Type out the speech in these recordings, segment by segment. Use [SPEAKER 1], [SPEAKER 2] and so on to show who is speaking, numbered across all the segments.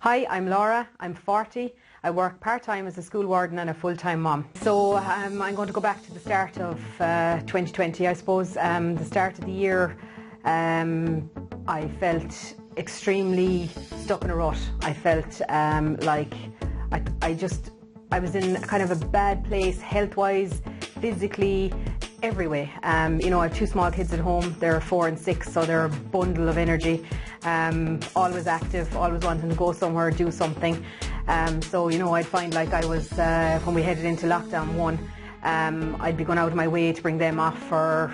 [SPEAKER 1] Hi, I'm Laura. I'm 40. I work part-time as a school warden and a full-time mom. So I'm going to go back to the start of 2020, I suppose. The start of the year, I felt extremely stuck in a rut. I felt like I was in kind of a bad place, health-wise, physically, every way. I have two small kids at home. They're 4 and 6, so they're a bundle of energy. Always active, always wanting to go somewhere, do something. So I'd find like I was, when we headed into lockdown 1, I'd be going out of my way to bring them off for,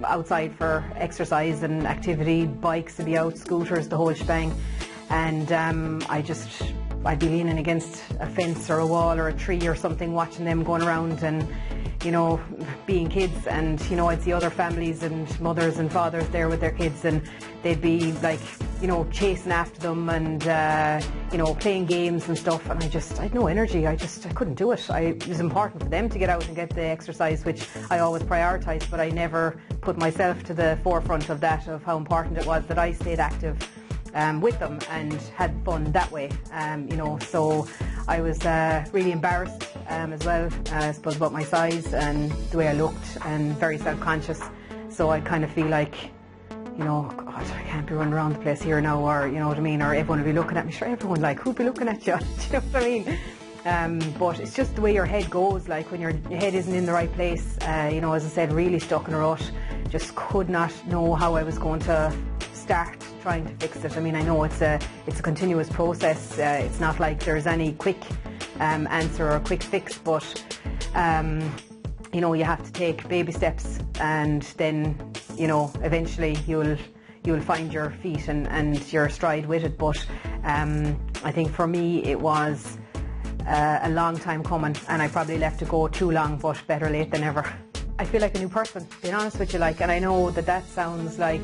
[SPEAKER 1] outside for exercise and activity, bikes to be out, scooters, the whole shebang. And I'd be leaning against a fence or a wall or a tree or something, watching them going around and, being kids. And, I'd see other families and mothers and fathers there with their kids, and they'd be like, chasing after them and, playing games and stuff. And I had no energy. I couldn't do it. It was important for them to get out and get the exercise, which I always prioritised, but I never put myself to the forefront of that, of how important it was that I stayed active with them and had fun that way. So I was really embarrassed as well, I suppose, about my size and the way I looked, and very self-conscious. So I kind of feel like, God, I can't be running around the place here now, or you know what I mean, or everyone will be looking at me. Sure, everyone, like, who'd be looking at you? Do you know what I mean? But it's just the way your head goes, like when your head isn't in the right place. As I said, really stuck in a rut. Just could not know how I was going to start trying to fix it. I mean, I know it's a continuous process. It's not like there's any quick answer or quick fix, but you have to take baby steps, and then eventually you'll find your feet and your stride with it. But I think for me it was a long time coming, and I probably left it go too long, but better late than never. I feel like a new person, being honest with you, and I know that sounds like,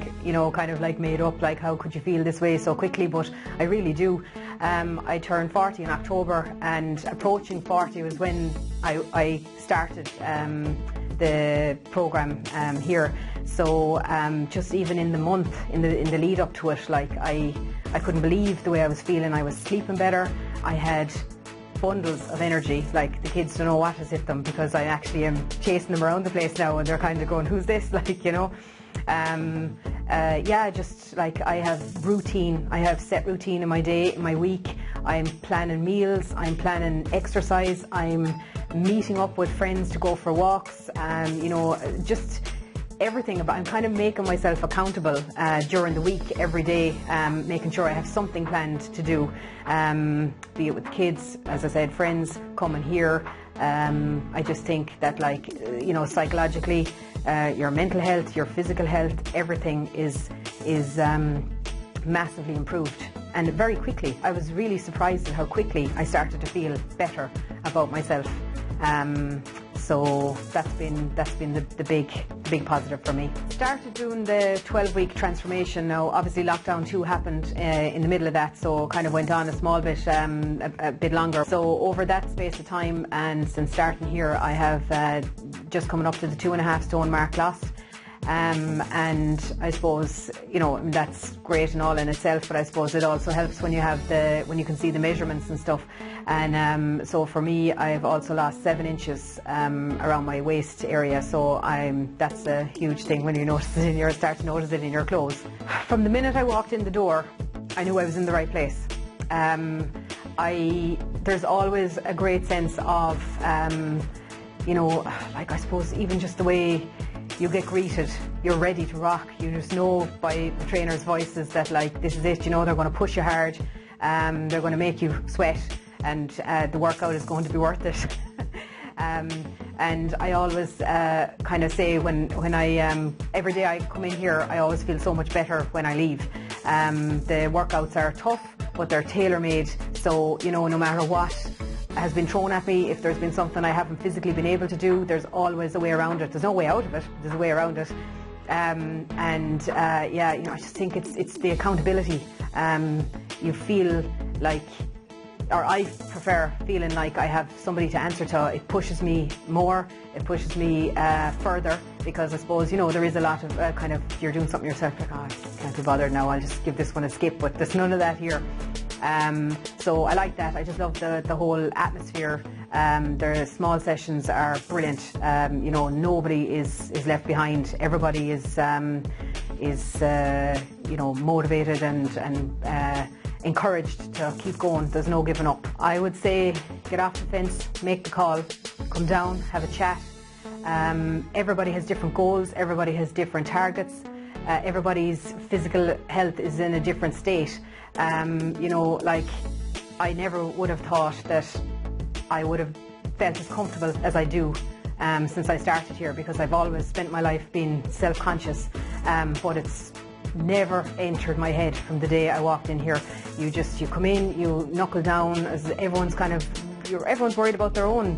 [SPEAKER 1] kind of like made up, like how could you feel this way so quickly, but I really do. I turned 40 in October, and approaching 40 was when I started the programme here. So just even in the month, in the lead up to it, like I couldn't believe the way I was feeling. I was sleeping better. I had bundles of energy. Like, the kids don't know what has hit them, because I actually am chasing them around the place now, and they're kind of going, who's this? Just like I have routine. I have set routine in my day, in my week. I'm planning meals, I'm planning exercise, I'm meeting up with friends to go for walks, just everything about. I'm kind of making myself accountable during the week, every day, making sure I have something planned to do, be it with kids, as I said, friends coming here. I just think that, psychologically, your mental health, your physical health, everything is massively improved, and very quickly. I was really surprised at how quickly I started to feel better about myself. So that's been the big positive for me. Started doing the 12-week transformation. Now, obviously lockdown 2 happened in the middle of that, so kind of went on a small bit, a bit longer. So over that space of time, and since starting here, I have just coming up to the 2.5 stone mark lost. And I suppose, that's great and all in itself, but I suppose it also helps when you when you can see the measurements and stuff. And so for me, I've also lost 7 inches around my waist area. So that's a huge thing when you notice it start to notice it in your clothes. From the minute I walked in the door, I knew I was in the right place. There's always a great sense of, I suppose even just the way you get greeted, you're ready to rock. You just know by the trainers' voices that, this is it, they're going to push you hard, they're going to make you sweat, and the workout is going to be worth it. And I always kind of say when I, every day I come in here, I always feel so much better when I leave. The workouts are tough, but they're tailor-made, so, no matter what has been thrown at me, if there's been something I haven't physically been able to do, there's always a way around it. There's no way out of it, there's a way around it. I just think it's the accountability. You feel like, or I prefer feeling like I have somebody to answer to. It pushes me more, it pushes me further, because I suppose, there is a lot of kind of, you're doing something yourself, like, I can't be bothered now, I'll just give this one a skip, but there's none of that here. So I like that. I just love the whole atmosphere. Their small sessions are brilliant. You know, nobody is left behind. Everybody is you know, motivated and encouraged to keep going. There's no giving up. I would say get off the fence, make the call, come down, have a chat. Everybody has different goals, everybody has different targets, everybody's physical health is in a different state. You know, like, I never would have thought that I would have felt as comfortable as I do since I started here, because I've always spent my life being self-conscious, but it's never entered my head from the day I walked in here. You come in, you knuckle down, as everyone's everyone's worried about their own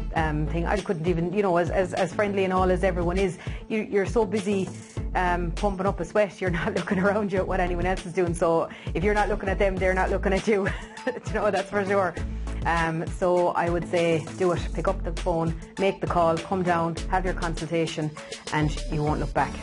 [SPEAKER 1] thing. I couldn't even, you know, as friendly and all as everyone is, you're so busy pumping up a sweat, you're not looking around you at what anyone else is doing. So if you're not looking at them, they're not looking at you. You know, that's for sure. So I would say do it. Pick up the phone, make the call, come down, have your consultation, and you won't look back.